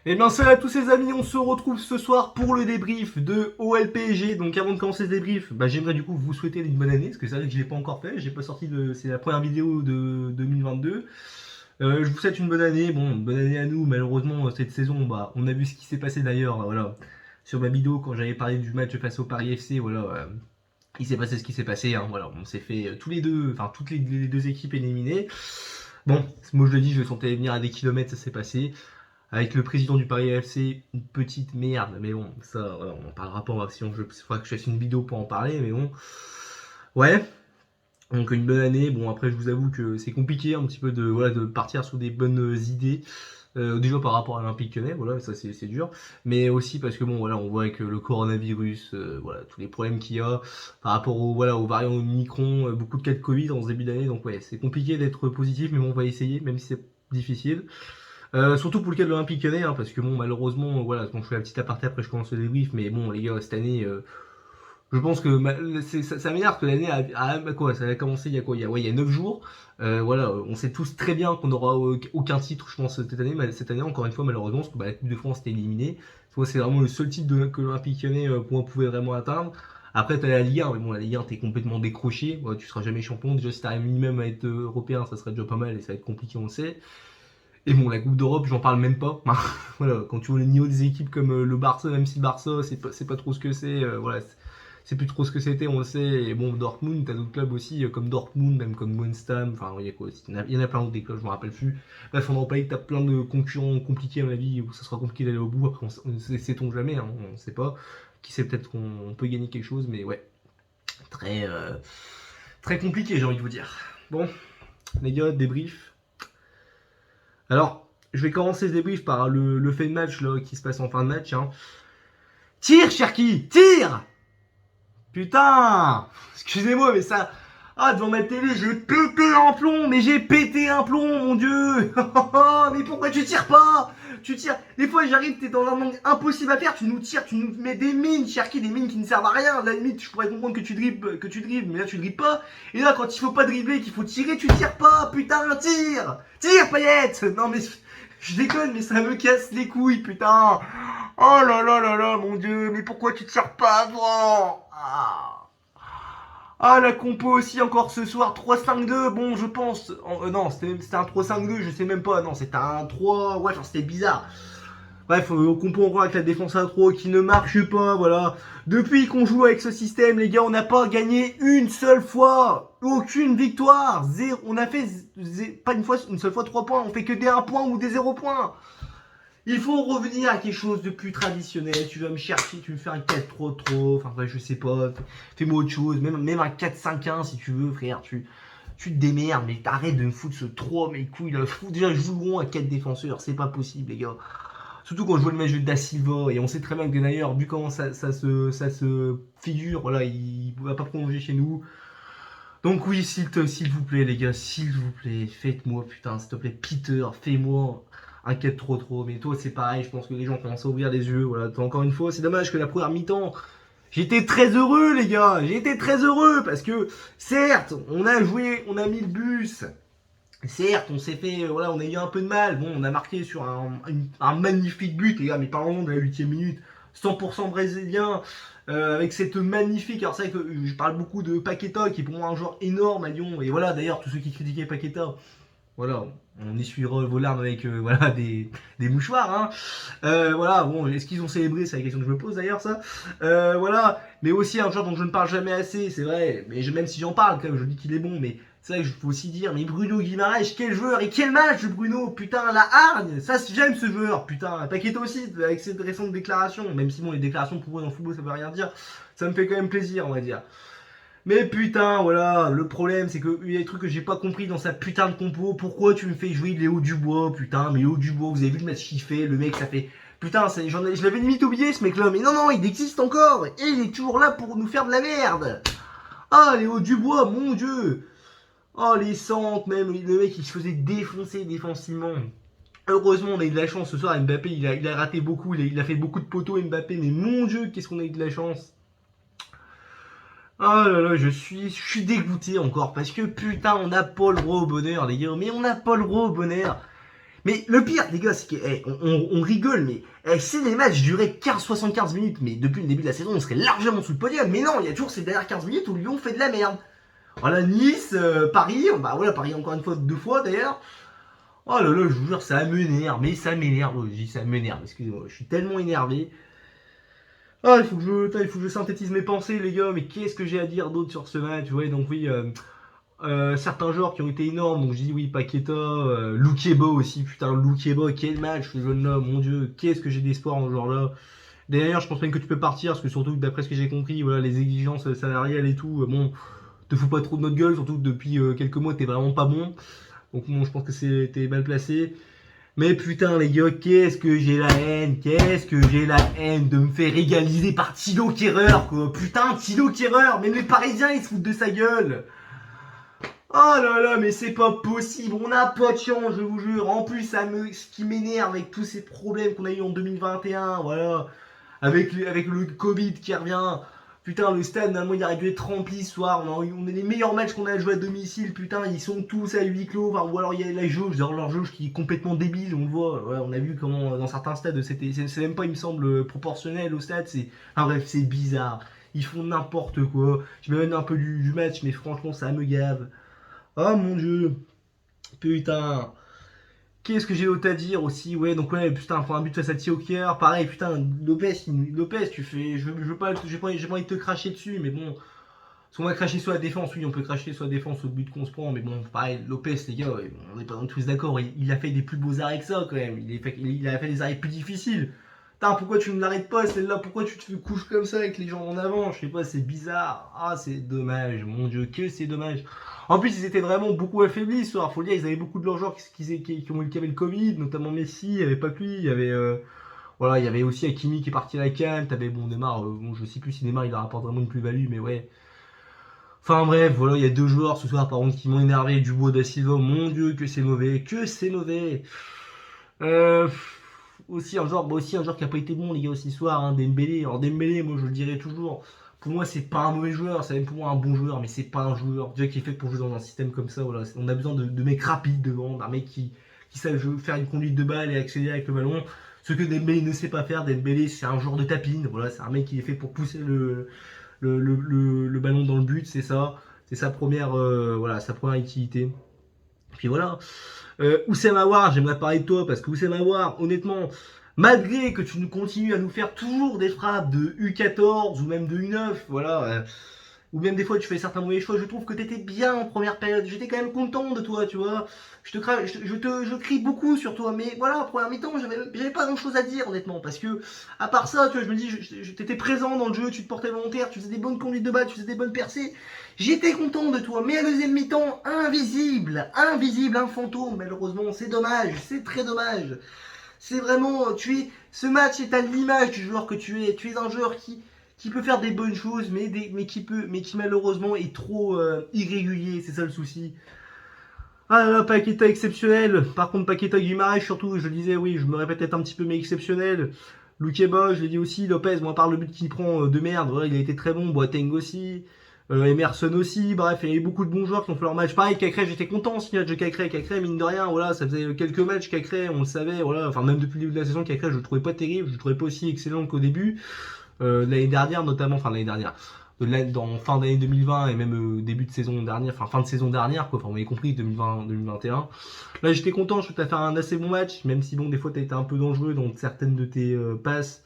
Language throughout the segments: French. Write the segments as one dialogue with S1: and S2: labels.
S1: Et bien salut à tous les amis, on se retrouve ce soir pour le débrief de OLPG. Donc avant de commencer ce débrief, j'aimerais du coup vous souhaiter une bonne année, parce que c'est vrai que je l'ai pas encore fait, j'ai pas sorti c'est la première vidéo de 2022. Je vous souhaite une bonne année, bon, une bonne année à nous, malheureusement cette saison, on a vu ce qui s'est passé d'ailleurs, voilà, sur ma vidéo quand j'avais parlé du match face au Paris FC, voilà, il s'est passé ce qui s'est passé, hein, voilà, on s'est fait tous les deux, enfin toutes les deux équipes éliminées. Bon, moi je le dis, je le sentais venir à des kilomètres, ça s'est passé. Avec le président du Paris FC, une petite merde. Mais bon, ça, voilà, on en parlera pas. Si il faudra que je fasse une vidéo pour en parler. Mais bon, ouais. Donc une bonne année. Bon, après, je vous avoue que c'est compliqué un petit peu de partir sur des bonnes idées. Déjà par rapport à l'Olympique Lyonnais, voilà, ça c'est dur. Mais aussi parce que bon, voilà, on voit avec le coronavirus, voilà, tous les problèmes qu'il y a par rapport au variant Omicron, beaucoup de cas de Covid en ce début d'année. Donc ouais, c'est compliqué d'être positif, mais bon, on va essayer, même si c'est difficile. Surtout pour le cas de l'Olympique Lyonnais, hein, parce que bon, malheureusement, voilà, bon, je fais la petite aparté après je commence le débrief, mais bon, les gars, cette année, je pense que ça m'énerve que l'année quoi, ça a commencé il y a quoi, il y a 9 jours. Voilà, on sait tous très bien qu'on n'aura aucun titre, je pense, cette année, encore une fois, malheureusement, parce que la Coupe de France était éliminée. C'est vraiment le seul titre que l'Olympique Lyonnais pouvait vraiment atteindre. Après, t'as la Ligue 1, mais bon, la Ligue 1, t'es complètement décroché. Ouais, tu seras jamais champion. Déjà, si t'arrives minimum à être européen, ça serait déjà pas mal et ça va être compliqué, on le sait. Et bon, la Coupe d'Europe, j'en parle même pas. Voilà, quand tu vois le niveau des équipes comme le Barça, même si le Barça, c'est pas trop ce que c'est, voilà, c'est plus trop ce que c'était, on le sait. Et bon, Dortmund, t'as d'autres clubs aussi, comme Dortmund, même comme West Ham, enfin, il y a quoi, il y en a plein d'autres des clubs, je me rappelle plus. Bref, en Europa League, t'as plein de concurrents compliqués, à mon avis, où ça sera compliqué d'aller au bout. Après, sait-on jamais, hein, on sait pas. Qui sait, peut-être qu'on peut gagner quelque chose, mais ouais, très, très compliqué, j'ai envie de vous dire. Bon, les gars, débrief. Alors, je vais commencer ce débrief par le fait de match là, qui se passe en fin de match. Hein. Tire, Cherki, tire. Putain, excusez-moi, mais ça... Ah, devant ma télé, j'ai pété un plomb, mais j'ai pété un plomb, mon Dieu. Mais pourquoi tu tires pas? Tu tires... Des fois, j'arrive, t'es dans un angle impossible à faire, tu nous tires, tu nous mets des mines, Cherki, des mines qui ne servent à rien. À la limite, je pourrais comprendre que tu dribbles, mais là, tu dribbles pas. Et là, quand il faut pas dribbler, qu'il faut tirer, tu tires pas. Putain, tire. Tire, Payette. Non, mais... Je déconne, mais ça me casse les couilles, putain. Oh là là là là, mon Dieu, mais pourquoi tu tires pas avant? Ah, la compo aussi encore ce soir, 3-5-2, bon je pense. Non, c'était un 3-5-2, je sais même pas. Non, c'était un 3, ouais, enfin c'était bizarre. Bref, on comprend encore avec la défense à 3 qui ne marche pas, voilà. Depuis qu'on joue avec ce système, les gars, on n'a pas gagné une seule fois. Aucune victoire. Zéro. On a fait, pas une seule fois 3 points, on fait que des 1 point ou des 0 points. Il faut revenir à quelque chose de plus traditionnel. Tu vas me chercher, tu me fais un 4-3-3, enfin bref, je sais pas. Fais-moi autre chose, même un 4-5-1 si tu veux, frère. Tu te démerdes, mais t'arrêtes de me foutre ce 3, mes couilles là. Déjà, joueront à 4 défenseurs, c'est pas possible, les gars. Surtout quand je vois le match de Da Silva, et on sait très bien que d'ailleurs, vu comment ça se figure, voilà, il va pas prolonger chez nous. Donc oui, s'il vous plaît, les gars, s'il vous plaît, faites-moi, putain, s'il te plaît, Peter, fais-moi un 4 trop. Mais toi, c'est pareil, je pense que les gens commencent à ouvrir les yeux. Voilà, encore une fois, c'est dommage que la première mi-temps, j'étais très heureux, les gars, j'étais très heureux, parce que, certes, on a joué, on a mis le bus. Certes, on s'est fait, voilà, on a eu un peu de mal. Bon, on a marqué sur un magnifique but, les gars, mais parlons de la 8ème minute. 100% brésilien, avec cette magnifique. Alors, c'est vrai que je parle beaucoup de Paqueta, qui est pour moi un joueur énorme à Lyon. Et voilà, d'ailleurs, tous ceux qui critiquaient Paqueta, voilà, on essuiera vos larmes avec voilà, des mouchoirs. Hein. Voilà, bon, est-ce qu'ils ont célébré? C'est la question que je me pose d'ailleurs, ça. Voilà, mais aussi un joueur dont je ne parle jamais assez, c'est vrai. Mais même si j'en parle, quand même, je dis qu'il est bon, mais c'est vrai que je peux aussi dire, mais Bruno Guimaraes, quel joueur et quel match, Bruno, putain, la hargne, ça j'aime ce joueur, putain. Paqueta aussi, avec ses récentes déclarations, même si bon, les déclarations pour eux dans le football, ça veut rien dire, ça me fait quand même plaisir, on va dire. Mais putain, voilà, le problème c'est qu'il y a des trucs que j'ai pas compris dans sa putain de compo. Pourquoi tu me fais jouer Léo Dubois, putain, mais Léo Dubois, vous avez vu le match qu'il fait, le mec, ça fait. Putain, je l'avais limite oublié ce mec là, mais non, non, il existe encore, et il est toujours là pour nous faire de la merde. Ah, Léo Dubois, mon dieu. Oh, les centres, même, le mec il se faisait défoncer défensivement. Heureusement, on a eu de la chance ce soir, Mbappé, il a raté beaucoup, il a fait beaucoup de poteaux, Mbappé, mais mon dieu, qu'est-ce qu'on a eu de la chance. Oh là là, je suis dégoûté encore parce que putain, on n'a pas le droit au bonheur, les gars. Mais on n'a pas le droit au bonheur. Mais le pire, les gars, c'est qu'on rigole, mais si les matchs duraient 75 minutes, mais depuis le début de la saison, on serait largement sous le podium. Mais non, il y a toujours ces dernières 15 minutes où Lyon fait de la merde. Voilà, Nice, Paris, bah voilà, Paris encore une fois, 2 fois d'ailleurs. Oh là là, je vous jure, ça m'énerve, mais ça m'énerve, je dis ça m'énerve, excusez-moi, je suis tellement énervé. Ah, il faut que je synthétise mes pensées, les gars, mais qu'est-ce que j'ai à dire d'autre sur ce match? Ouais, donc oui, certains joueurs qui ont été énormes, donc je dis oui, Paqueta, Loukeba aussi, putain, Loukeba, quel match, ce jeune-là, mon dieu, qu'est-ce que j'ai d'espoir en ce genre-là. D'ailleurs, je pense même que tu peux partir, parce que surtout, d'après ce que j'ai compris, voilà, les exigences salariales et tout, bon, te fous pas trop de notre gueule, surtout que depuis quelques mois, t'es vraiment pas bon. Donc bon, je pense que t'es mal placé. Mais putain les gars, qu'est-ce que j'ai la haine de me faire égaliser par Thilo Kehrer quoi. Putain, Thilo Kehrer, même les Parisiens ils se foutent de sa gueule. Oh là là, mais c'est pas possible, on n'a pas de chance, je vous jure. En plus, ce qui m'énerve avec tous ces problèmes qu'on a eu en 2021, voilà, avec le Covid qui revient. Putain, le stade, normalement, il aurait dû être rempli ce soir. On a les meilleurs matchs qu'on a joué à domicile. Putain, ils sont tous à huis clos. Enfin, ou alors, il y a la jauge, leur jauge qui est complètement débile. On le voit. Ouais, on a vu comment, dans certains stades, c'est même pas, il me semble, proportionnel au stade. Enfin, bref, c'est bizarre. Ils font n'importe quoi. Je m'éloigne un peu du match, mais franchement, ça me gave. Oh mon dieu. Putain. Qu'est-ce que j'ai d'autre à dire aussi? Ouais, donc ouais, putain, prendre un but face à Tiokier. Pareil, putain, Lopez, tu fais. J'ai pas envie de te cracher dessus, mais bon. Si on va cracher sur la défense, oui, on peut cracher sur la défense au but qu'on se prend, mais bon, pareil, Lopez, les gars, on n'est pas tous d'accord. Il a fait des plus beaux arrêts que ça, quand même. Il a fait des arrêts plus difficiles. Putain, pourquoi tu ne l'arrêtes pas, celle-là? Pourquoi tu te couches comme ça avec les jambes en avant? Je sais pas, c'est bizarre. Ah, c'est dommage, mon dieu, que c'est dommage. En plus, ils étaient vraiment beaucoup affaiblis ce soir. Faut le dire, ils avaient beaucoup de leurs joueurs qui avaient le Covid, notamment Messi, il n'y avait pas que lui, il y avait. Voilà, il y avait aussi Hakimi qui est parti à la canne. T'avais bon Neymar, bon, je sais plus si Neymar il leur apporte vraiment une plus-value, mais ouais. Enfin bref, voilà, il y a 2 joueurs ce soir par contre qui m'ont énervé. Dubois da Silva, mon dieu, que c'est mauvais, que c'est mauvais. Euh, aussi un joueur qui a pas été bon, les gars, aussi ce soir, hein, Dembélé. Alors Dembélé, moi je le dirais toujours. Pour moi, c'est pas un mauvais joueur, c'est même pour moi un bon joueur, mais c'est pas un joueur déjà qui est fait pour jouer dans un système comme ça. Voilà, on a besoin de mecs rapides devant, d'un mec qui sait faire une conduite de balle et accélérer avec le ballon. Ce que Dembélé ne sait pas faire. Dembélé, c'est un joueur de tapine. Voilà, c'est un mec qui est fait pour pousser le ballon dans le but, c'est ça. C'est sa première utilité. Puis voilà. Oussem Aouar, j'aimerais parler de toi parce que Oussem Aouar, honnêtement, malgré que tu nous continues à nous faire toujours des frappes de U14 ou même de U9, voilà, ou même des fois tu fais certains mauvais choix, je trouve que t'étais bien en première période. J'étais quand même content de toi, tu vois. Je crie beaucoup sur toi, mais voilà, en première mi-temps, j'avais pas grand chose à dire, honnêtement, parce que, à part ça, tu vois, je me dis, t'étais présent dans le jeu, tu te portais volontaire, tu faisais des bonnes conduites de balle, tu faisais des bonnes percées. J'étais content de toi, mais à deuxième mi-temps, invisible, un fantôme, malheureusement, c'est dommage, c'est très dommage. C'est vraiment, ce match est à l'image du joueur que tu es. Tu es un joueur qui peut faire des bonnes choses, mais qui malheureusement est trop irrégulier. C'est ça le souci. Ah là là, Paqueta exceptionnel. Par contre, Paqueta Guimaraes, surtout, je le disais, oui, je me répète peut-être un petit peu, mais exceptionnel. Loukeba, je l'ai dit aussi. Lopez, bon, à part le but qu'il prend de merde, voilà, il a été très bon. Boateng aussi. Emerson aussi. Bref, il y a eu beaucoup de bons joueurs qui ont fait leur match. Pareil, Cacré, j'étais content ce match de Cacré. Cacré, mine de rien, voilà, ça faisait quelques matchs. Cacré, on le savait, voilà. Enfin, même depuis le début de la saison, Cacré, je le trouvais pas terrible. Je le trouvais pas aussi excellent qu'au début. L'année dernière, notamment, enfin, l'année dernière dans fin d'année 2020 et même début de saison dernière, enfin fin de saison dernière, quoi. Enfin, vous avez compris, 2020-2021. Là, j'étais content, je trouve que tu as fait un assez bon match, même si bon, des fois, tu as été un peu dangereux dans certaines de tes passes.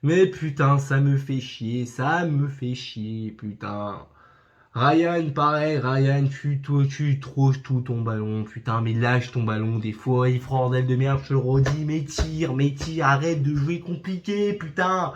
S1: Mais putain, ça me fait chier, putain. Ryan, pareil, Ryan, tu troches tout ton ballon, putain, mais lâche ton ballon des fois, il frordelle de merde, je te le redis, mais tire, arrête de jouer compliqué, putain.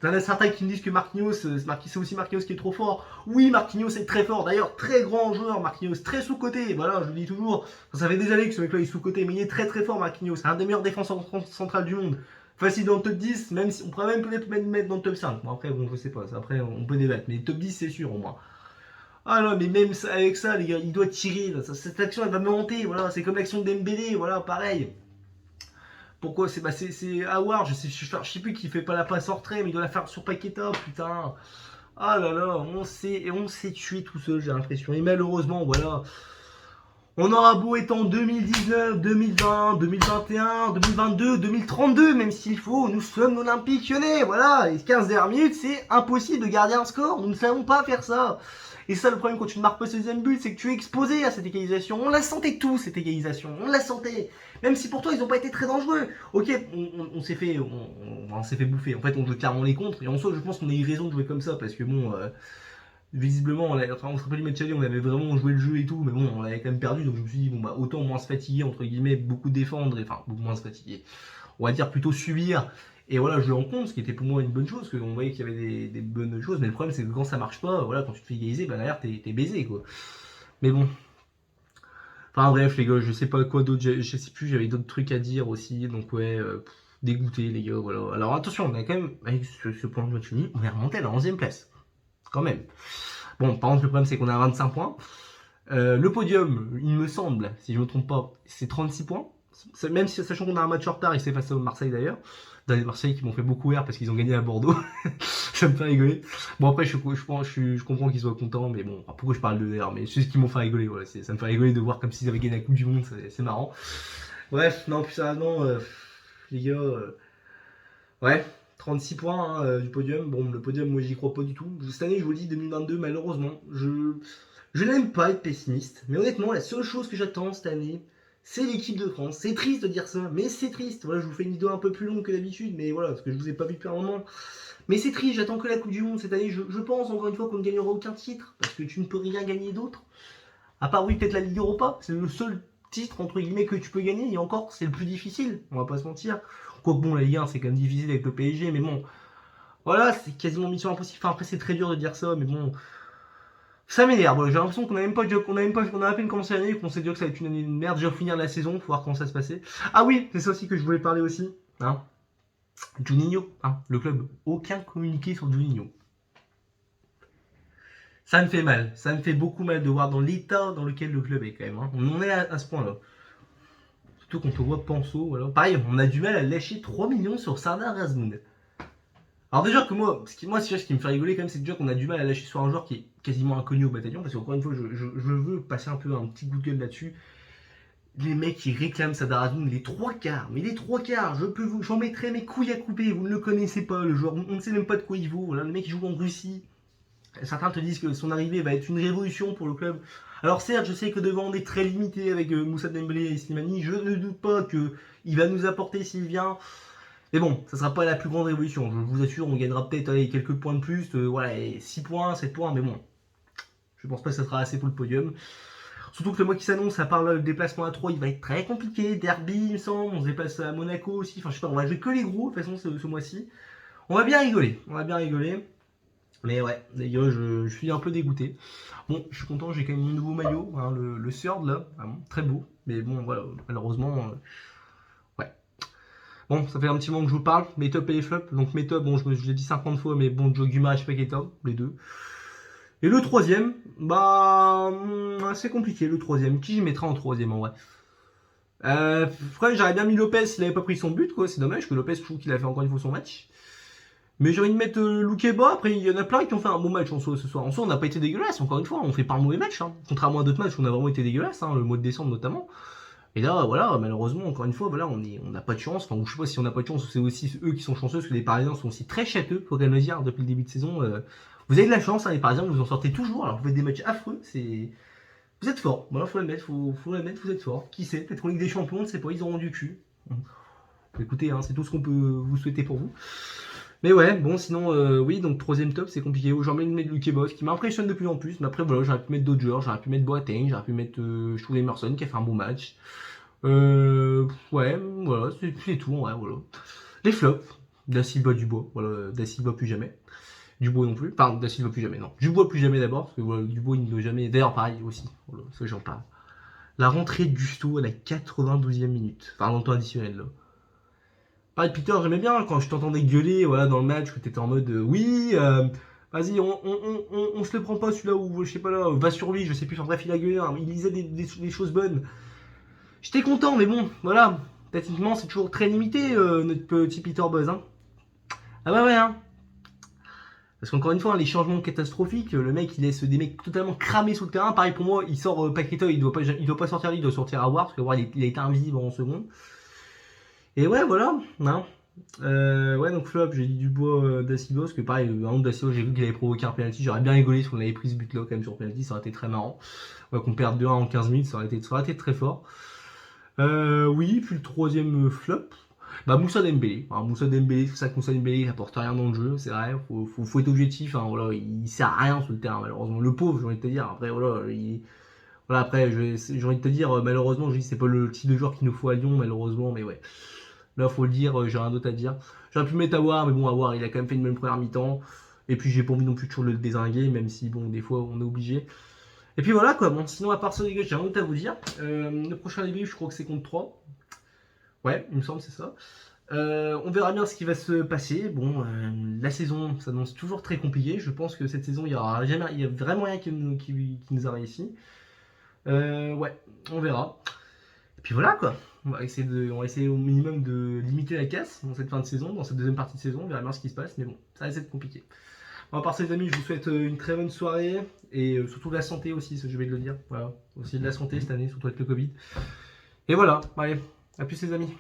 S1: T'en as certains qui me disent que Marquinhos, c'est aussi Marquinhos qui est trop fort. Oui, Marquinhos est très fort. D'ailleurs, très grand joueur, Marquinhos, très sous-côté. Voilà, je le dis toujours. Ça fait des années que ce mec-là est sous-côté, mais il est très très fort, Marquinhos. C'est un des meilleurs défenseurs centrales du monde. Facile dans le top 10, même si on pourrait même peut-être mettre dans le top 5. Bon, après, bon, je sais pas. Après, on peut débattre. Mais top 10, c'est sûr, au moins. Ah non, mais même avec ça, les gars, il doit tirer. Là. Cette action, elle va me hanter. Voilà, c'est comme l'action de Dembélé. Voilà, pareil. Pourquoi c'est Awar, je sais plus qui fait pas la passe en retrait, mais il doit la faire sur Paqueta, putain. Ah là là, on s'est tué tout seul, j'ai l'impression. Et malheureusement, voilà. On aura beau être en 2019, 2020, 2021, 2022, 2032, même s'il faut, nous sommes l'Olympique Lyonnais, voilà, les 15 dernières minutes, c'est impossible de garder un score, nous ne savons pas faire ça. Et ça, le problème quand tu ne marques pas ce deuxième but, c'est que tu es exposé à cette égalisation. On la sentait tous, cette égalisation, on la sentait. Même si pour toi, ils n'ont pas été très dangereux. Ok, on s'est fait, on s'est fait bouffer, en fait, on jouait clairement les contres, et en soi, je pense qu'on a eu raison de jouer comme ça, parce que bon... visiblement, on se rappelle du match aller, on avait vraiment joué le jeu et tout, mais bon, on avait quand même perdu, donc je me suis dit, bon, bah, autant moins se fatiguer, entre guillemets, beaucoup défendre, enfin, beaucoup moins se fatiguer. On va dire plutôt subir, et voilà, je le rends compte, ce qui était pour moi une bonne chose, parce qu'on voyait qu'il y avait des bonnes choses, mais le problème, c'est que quand ça marche pas, voilà, quand tu te fais égaliser, bah derrière, t'es baisé, quoi. Mais bon. Enfin, bref, les gars, je sais pas quoi d'autre, je sais plus, j'avais d'autres trucs à dire aussi, donc ouais, dégoûté, les gars, voilà. Alors attention, on a quand même, avec ce point de match fini, on est remonté à la 11ème place, quand même. Bon, par contre, le problème, c'est qu'on a 25 points. Le podium, il me semble, si je ne me trompe pas, c'est 36 points. Même si, sachant qu'on a un match en retard et c'est face au Marseille d'ailleurs. Dans les Marseillais qui m'ont fait beaucoup rire parce qu'ils ont gagné à Bordeaux. Ça me fait rigoler. Bon, après, je comprends qu'ils soient contents, mais bon, pourquoi je parle de d'ailleurs, mais c'est ce qui m'ont fait rigoler. Voilà, ça me fait rigoler de voir comme s'ils avaient gagné la Coupe du Monde, c'est marrant. Bref, non, plus sérieusement, les gars, ouais, 36 points hein, du podium. Bon, le podium, moi, j'y crois pas du tout. Cette année, je vous le dis, 2022, malheureusement, je n'aime pas être pessimiste, mais honnêtement, la seule chose que j'attends cette année, c'est l'équipe de France. C'est triste de dire ça, mais c'est triste. Voilà, je vous fais une vidéo un peu plus longue que d'habitude, mais voilà, parce que je vous ai pas vu depuis un moment. Mais c'est triste, j'attends que la Coupe du Monde cette année. Je pense encore une fois qu'on ne gagnera aucun titre, parce que tu ne peux rien gagner d'autre. À part, oui, peut-être la Ligue Europa, c'est le seul titre, entre guillemets, que tu peux gagner, et encore, c'est le plus difficile, on va pas se mentir. Quoique bon, la Ligue 1, c'est quand même difficile avec le PSG, mais bon, voilà, c'est quasiment mission impossible. Enfin, après, c'est très dur de dire ça, mais bon, ça m'énerve. J'ai l'impression qu'on a même pas, qu'on a à peine commencé l'année, qu'on s'est dit que ça va être une année de merde. J'ai finir la saison, faut voir comment ça se passait. Ah oui, c'est ça aussi que je voulais parler aussi. Hein. Juninho, hein, le club. Aucun communiqué sur Juninho. Ça me fait mal. Ça me fait beaucoup mal de voir dans l'état dans lequel le club est quand même. Hein. On en est à ce point-là. Surtout quand on voit Panso. Voilà. Pareil, on a du mal à lâcher 3 millions sur Sardar Razmoun. Alors déjà que moi, ce qui me fait rigoler quand même, c'est déjà qu'on a du mal à lâcher sur un joueur qui est quasiment inconnu au bataillon, parce qu'encore une fois, je veux passer un peu un petit coup de gueule là-dessus. Les mecs qui réclament Sardar Azmoun, les trois quarts, mais les trois quarts, j'en mettrai mes couilles à couper, vous ne le connaissez pas, le joueur, on ne sait même pas de quoi il vaut, voilà, le mec joue en Russie. Certains te disent que son arrivée va être une révolution pour le club. Alors certes, je sais que devant on est très limité avec Moussa Dembélé et Slimani, je ne doute pas qu'il va nous apporter s'il vient. Mais bon, ça sera pas la plus grande révolution. Je vous assure, on gagnera peut-être quelques points de plus. Voilà, 6 points, 7 points, mais bon. Je pense pas que ça sera assez pour le podium. Surtout que le mois qui s'annonce, à part le déplacement à 3, il va être très compliqué. Derby, il me semble. On se déplace à Monaco aussi. Enfin, je sais pas, on va jouer que les gros, de toute façon, ce mois-ci. On va bien rigoler. On va bien rigoler. Mais ouais, les gars, je suis un peu dégoûté. Bon, je suis content, j'ai quand même mon nouveau maillot, hein, le Surd là. Vraiment, très beau. Mais bon, voilà, malheureusement. Ouais. Bon, ça fait un petit moment que je vous parle, mes tops et les flops. Donc mes tops, bon, je l'ai dit 50 fois, mais bon, Joe Guimaraes et Paqueta, les deux. Et le troisième, bah, c'est compliqué le troisième. Qui je mettrai en troisième en vrai j'aurais bien mis Lopez s'il avait pas pris son but, quoi. C'est dommage que Lopez, je trouve qu'il a fait encore une fois son match. Mais j'ai envie de mettre Loukeba. Après, il y en a plein qui ont fait un bon match en soi ce soir. En soi, on n'a pas été dégueulasse, encore une fois. On fait pas un mauvais match. Hein. Contrairement à d'autres matchs, on a vraiment été dégueulasse, hein, le mois de décembre notamment. Et là, voilà, malheureusement, encore une fois, voilà, on n'a pas de chance. Enfin, je sais pas si on n'a pas de chance, c'est aussi eux qui sont chanceux, parce que les Parisiens sont aussi très châteux, faut quand même le dire, depuis le début de saison. Vous avez de la chance, hein, les Parisiens, vous en sortez toujours. Alors, vous faites des matchs affreux, vous êtes forts. Voilà, faut l'admettre, faut l'admettre, vous êtes forts. Qui sait, peut-être qu'en Ligue des Champions, on ne sait pas, ils auront du cul. Écoutez, hein, c'est tout ce qu'on peut vous souhaiter pour vous. Mais ouais, bon, sinon, oui, donc troisième top, c'est compliqué. J'ai envie de mettre Lukebov, qui m'impressionne de plus en plus. Mais après, voilà, j'aurais pu mettre d'autres joueurs, j'aurais pu mettre Boateng, j'aurais pu mettre, je trouve, Emerson, qui a fait un bon match. Ouais, voilà, c'est tout, ouais, voilà. Les flops, Da Silva, Dubois, voilà, Da Silva plus jamais. Dubois non plus, enfin, Da Silva plus jamais, non. Dubois plus jamais d'abord, parce que voilà, Dubois il ne doit jamais. D'ailleurs, pareil aussi, voilà, ça j'en parle. La rentrée de Gusto à la 92e minute, enfin, dans le temps additionnel, là. Pareil, Peter, j'aimais bien quand je t'entendais gueuler voilà, dans le match, que t'étais en mode oui, vas-y, on se le prend pas celui-là, ou je sais pas là, va sur lui, je sais plus, enfin bref, il a gueulé, hein, il disait des choses bonnes. J'étais content, mais bon, voilà, techniquement, c'est toujours très limité, notre petit Peter Buzz. Hein. Ah bah ouais, hein. Parce qu'encore une fois, les changements catastrophiques, le mec il laisse des mecs totalement cramés sur le terrain. Pareil pour moi, il sort Paqueta, il doit pas sortir lui, il doit sortir Awar, parce que Awar il a été invisible en seconde. Et ouais, voilà. Hein. Ouais, donc flop, j'ai dit Dubois Dacilos, que pareil, un autre Dacilos, j'ai vu qu'il avait provoqué un penalty. J'aurais bien rigolé si on avait pris ce but là quand même sur penalty, ça aurait été très marrant. Ouais, qu'on perde 2-1 en 15 minutes, ça aurait été très fort. Oui, puis le troisième flop, bah Moussa Dembélé. Alors, Moussa Dembélé, c'est ça que Moussa Dembélé il apporte rien dans le jeu, c'est vrai, faut être objectif, hein, voilà, il sert à rien sur le terrain malheureusement. Le pauvre, j'ai envie de te dire, après voilà, voilà après j'ai envie de te dire, malheureusement, je dis c'est pas le type de joueur qu'il nous faut à Lyon, malheureusement, mais ouais. Là faut le dire, j'ai rien d'autre à dire. J'aurais pu mettre Awar, mais bon Awar il a quand même fait une bonne première mi-temps. Et puis j'ai pas envie non plus de toujours le dézinguer, même si bon des fois on est obligé. Et puis voilà quoi, bon sinon à part ça les gars, j'ai rien d'autre à vous dire. Le prochain débrief je crois que c'est contre 3. Ouais, il me semble, c'est ça. On verra bien ce qui va se passer. Bon, la saison s'annonce toujours très compliquée. Je pense que cette saison, il y a vraiment rien qui nous a réussi. Ouais, on verra. Et puis voilà quoi. On va essayer au minimum de limiter la casse dans cette fin de saison, dans cette deuxième partie de saison. On verra bien ce qui se passe, mais bon, ça risque d'être compliqué. Bon, à part ça, les amis, je vous souhaite une très bonne soirée et surtout de la santé aussi, je vais le dire. Voilà, aussi de la santé cette année, surtout avec le Covid. Et voilà, allez, à plus les amis.